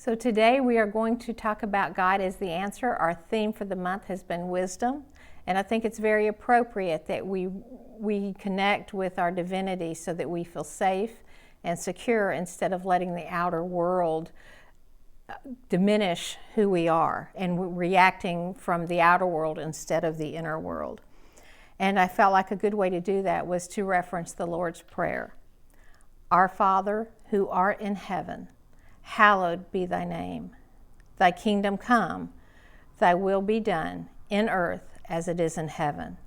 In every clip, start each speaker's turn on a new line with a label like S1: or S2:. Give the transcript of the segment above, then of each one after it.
S1: So today we are going to talk about God as the answer. Our theme for the month has been wisdom, and I think it's very appropriate that we connect with our divinity so that we feel safe and secure instead of letting the outer world diminish who we are and reacting from the outer world instead of the inner world. And I felt like a good way to do that was to reference the Lord's Prayer. Our Father, who art in heaven, hallowed be thy name. Thy kingdom come, thy will be done in earth as it is in heaven.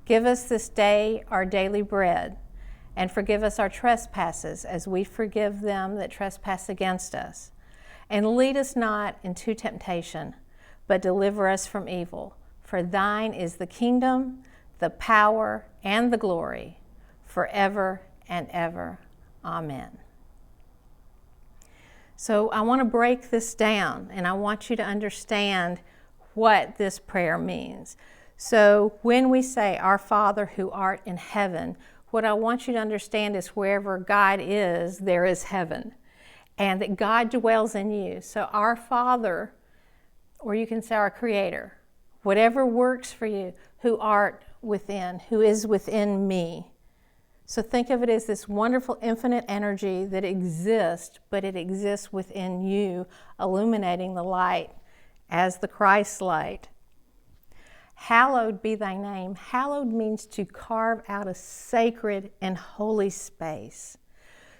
S1: Give us this day our daily bread, and forgive us our trespasses as we forgive them that trespass against us. And lead us not into temptation, but deliver us from evil. For thine is the kingdom, the power, and the glory, forever and ever. Amen. So I want to break this down, and I want you to understand what this prayer means. So when we say, Our Father who art in heaven, what I want you to understand is wherever God is, there is heaven, and that God dwells in you. So our Father, or you can say our Creator, whatever works for you, who art within, who is within me. So think of it as this wonderful infinite energy that exists, but it exists within you, illuminating the light as the Christ light. Hallowed be thy name. Hallowed means to carve out a sacred and holy space.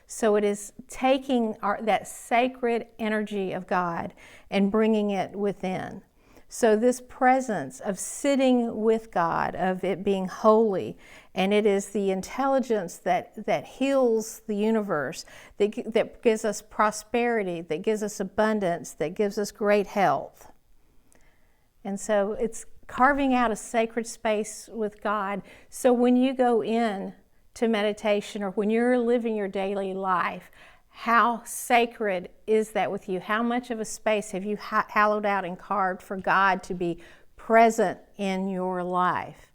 S1: So it is taking that sacred energy of God and bringing it within. So this presence of sitting with God, of it being holy, and it is the intelligence that heals the universe, that gives us prosperity, that gives us abundance, that gives us great health. And so it's carving out a sacred space with God. So when you go in to meditation or when you're living your daily life, how sacred is that with you? How much of a space have you hollowed out and carved for God to be present in your life?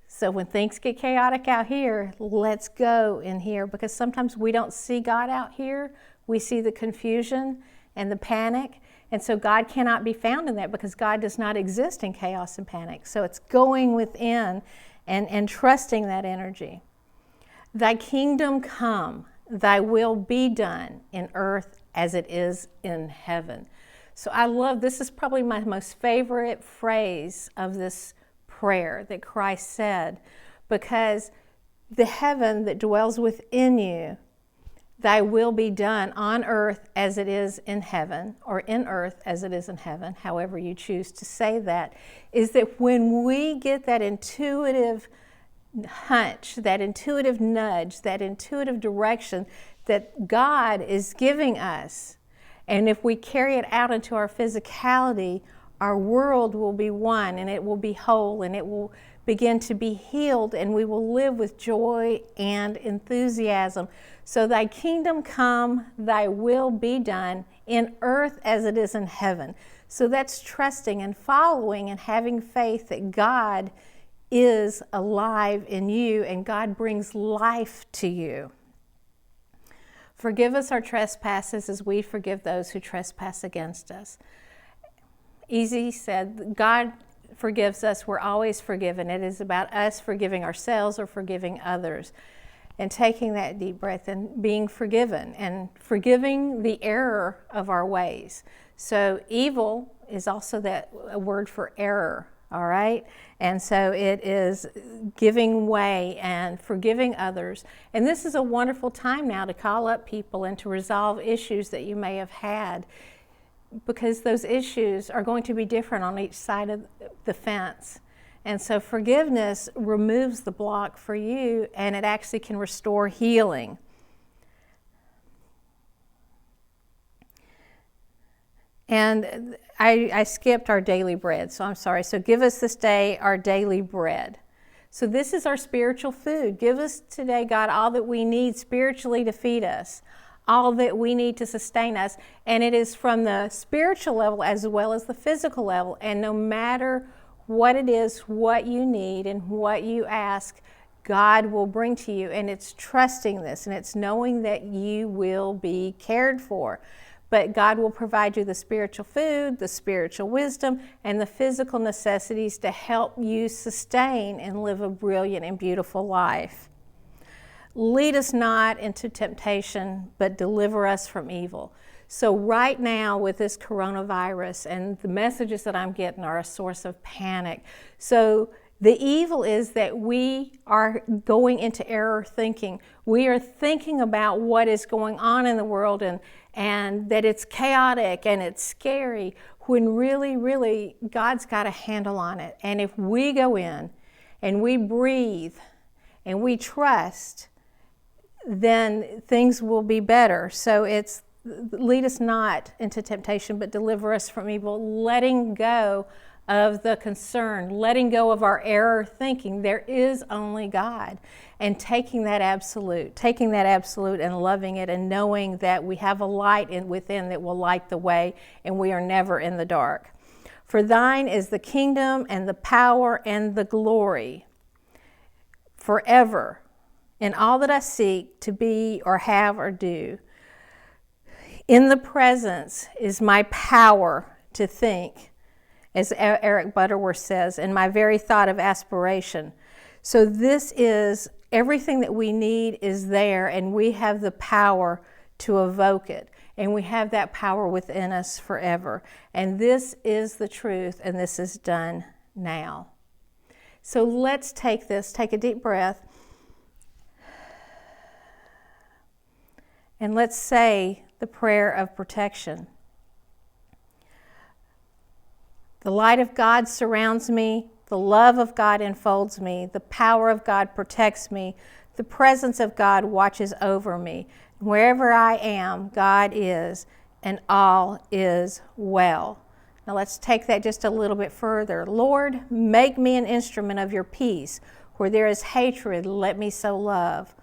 S1: So when things get chaotic out here, let's go in here, because sometimes we don't see God out here. We see the confusion and the panic. And so God cannot be found in that, because God does not exist in chaos and panic. So it's going within and trusting that energy. Thy kingdom come. Thy will be done in earth as it is in heaven. So I love, this is probably my most favorite phrase of this prayer that Christ said, because the heaven that dwells within you, thy will be done on earth as it is in heaven, or in earth as it is in heaven, however you choose to say that, is that when we get that intuitive hunch, that intuitive nudge, that intuitive direction that God is giving us, and if we carry it out into our physicality, our world will be one, and it will be whole, and it will begin to be healed, and we will live with joy and enthusiasm. So thy kingdom come, thy will be done in earth as it is in heaven. So that's trusting and following and having faith that God is alive in you, and God brings life to you. Forgive us our trespasses as we forgive those who trespass against us. Easy said. God forgives us. We're always forgiven. It is about us forgiving ourselves or forgiving others, and taking that deep breath and being forgiven and forgiving the error of our ways. So evil is also a word for error. All right? And so it is giving way and forgiving others. And this is a wonderful time now to call up people and to resolve issues that you may have had, because those issues are going to be different on each side of the fence. And so forgiveness removes the block for you, and it actually can restore healing. And I skipped our daily bread, so I'm sorry. So give us this day our daily bread. So this is our spiritual food. Give us today, God, all that we need spiritually to feed us, all that we need to sustain us. And it is from the spiritual level as well as the physical level. And no matter what it is, what you need and what you ask, God will bring to you. And it's trusting this, and it's knowing that you will be cared for. but God will provide you the spiritual food, the spiritual wisdom, and the physical necessities to help you sustain and live a brilliant and beautiful life. Lead us not into temptation, but deliver us from evil. So right now with this coronavirus, and the messages that I'm getting are a source of panic. So the evil is that we are going into error thinking. We are thinking about what is going on in the world and that it's chaotic and it's scary, when really God's got a handle on it. And if we go in and we breathe and we trust, then things will be better. So it's lead us not into temptation, but deliver us from evil, letting go of the concern, letting go of our error thinking. There is only God, and taking that absolute and loving it, and knowing that we have a light within that will light the way, and we are never in the dark. For thine is the kingdom and the power and the glory forever. In all that I seek to be or have or do, in the presence is my power to think, as Eric Butterworth says, and my very thought of aspiration. So this is everything that we need is there, and we have the power to evoke it. And we have that power within us forever. And this is the truth, and this is done now. So let's take a deep breath, and let's say the prayer of protection. The light of God surrounds me, the love of God enfolds me, the power of God protects me, the presence of God watches over me. Wherever I am, God is, and all is well. Now let's take that just a little bit further. Lord, make me an instrument of your peace. Where there is hatred, let me sow love.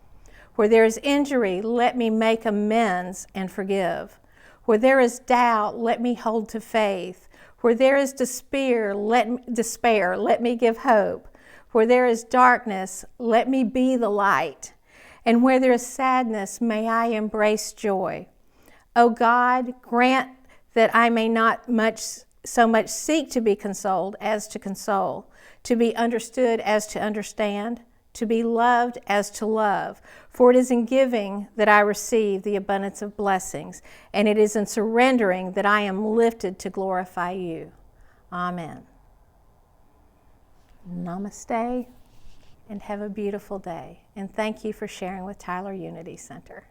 S1: Where there is injury, let me make amends and forgive. Where there is doubt, let me hold to faith. Where there is despair, let me give hope. Where there is darkness, let me be the light. And where there is sadness, may I embrace joy. O God, grant that I may not so much seek to be consoled as to console, to be understood as to understand, to be loved as to love. For it is in giving that I receive the abundance of blessings, and it is in surrendering that I am lifted to glorify you. Amen. Namaste, and have a beautiful day. And thank you for sharing with Tyler Unity Center.